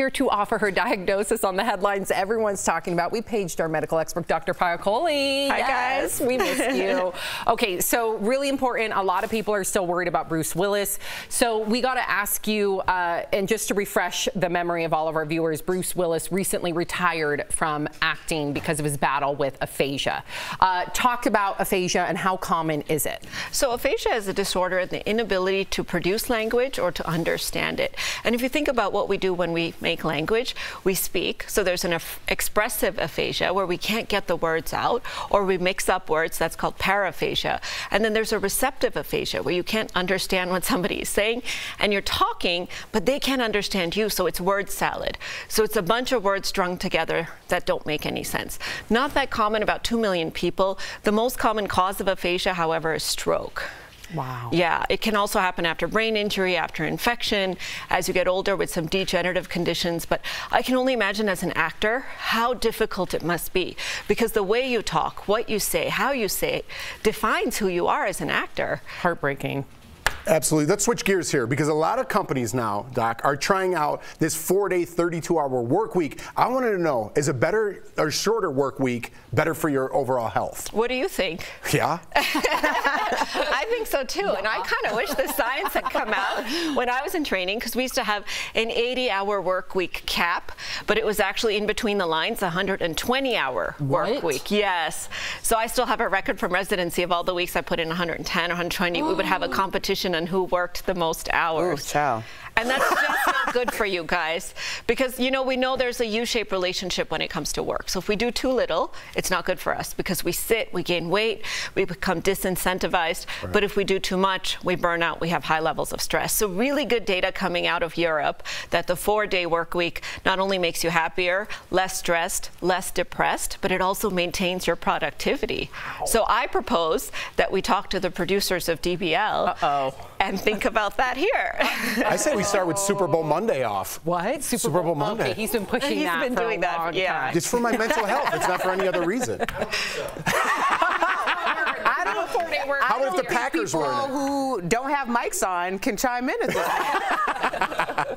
here to offer her diagnosis on the headlines everyone's talking about. We paged our medical expert, Dr. Piocholi. Hi, guys. We missed you. Okay, so really important. A lot of people are still worried about Bruce Willis. So we got to ask you, and just to refresh the memory of all of our viewers, Bruce Willis recently retired from acting because of his battle with aphasia. Talk about aphasia and how common is it? So aphasia is a disorder in the inability to produce language or to understand it. And if you think about what we do when we make language, we speak. So there's an expressive aphasia where we can't get the words out, or we mix up words. That's called paraphasia. And then there's a receptive aphasia where you can't understand what somebody is saying and you're talking, but they can't understand you. So it's word salad. So it's a bunch of words strung together that don't make any sense. Not that common, about 2 million people. The most common cause of aphasia, however, is stroke. Wow. Yeah, it can also happen after brain injury, after infection, as you get older with some degenerative conditions. But I can only imagine as an actor how difficult it must be, because the way you talk, what you say, how you say it, defines who you are as an actor. Heartbreaking. Absolutely. Let's switch gears here, because a lot of companies now, Doc, are trying out this 4-day, 32-hour work week. I wanted to know, is a better or shorter work week better for your overall health? What do you think? Yeah? I think so too, and I kind of wish the science had come out when I was in training, because we used to have an 80-hour work week cap, but it was actually in between the lines, 120-hour work week. Yes. So I still have a record from residency of all the weeks I put in 110, 120. We would have a competition on who worked the most hours. Ooh, child. And that's just not good for you guys, because we know there's a U-shaped relationship when it comes to work. So if we do too little, it's not good for us, because we sit, we gain weight, we become disincentivized. Right. But if we do too much, we burn out, we have high levels of stress. So really good data coming out of Europe that the 4-day work week not only makes you happier, less stressed, less depressed, but it also maintains your productivity. Wow. So I propose that we talk to the producers of DBL and think about that here. I say we start with Super Bowl Monday off. What? Super Bowl Monday. Okay, he's been pushing that. He's been doing that. Yeah. It's for my mental health. It's not for any otother reason. I don't know 4-day work. How if the Packers were in it? Who don't have mics on can chime in at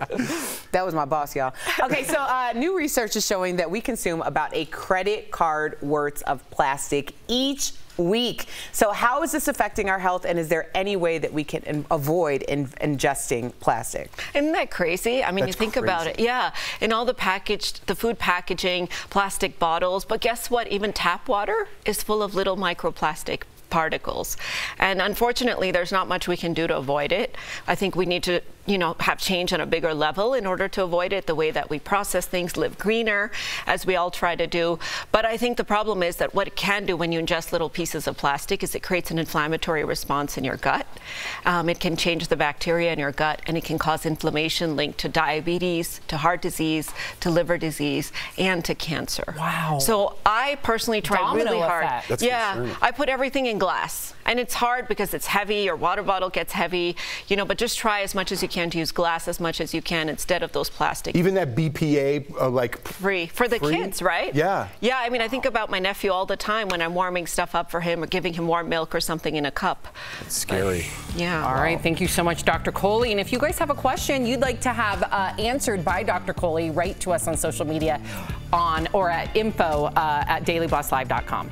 this. That was my boss, y'all. Okay, so new research is showing that we consume about a credit card worth of plastic each week. So how is this affecting our health, and is there any way that we can avoid ingesting plastic? Isn't that crazy? I mean, That's you think crazy. about it. Yeah, in all the food packaging, plastic bottles, but guess what? Even tap water is full of little microplastic particles. And unfortunately, there's not much we can do to avoid it. I think we need to, have change on a bigger level in order to avoid it, the way that we process things, live greener, as we all try to do. But I think the problem is that what it can do when you ingest little pieces of plastic is it creates an inflammatory response in your gut. It can change the bacteria in your gut, and it can cause inflammation linked to diabetes, to heart disease, to liver disease, and to cancer. Wow. So I personally try really hard. That's yeah, concerning. I put everything in glass, and it's hard because it's heavy. Your water bottle gets heavy, but just try as much as you can to use glass as much as you can instead of those plastic. Even that BPA, free for the kids, right? Yeah. Yeah, I mean, I think about my nephew all the time when I'm warming stuff up for him or giving him warm milk or something in a cup. It's scary. Yeah. All right, thank you so much, Dr. Kohli. And if you guys have a question you'd like to have answered by Dr. Kohli, write to us on social media or at info@dailybosslive.com.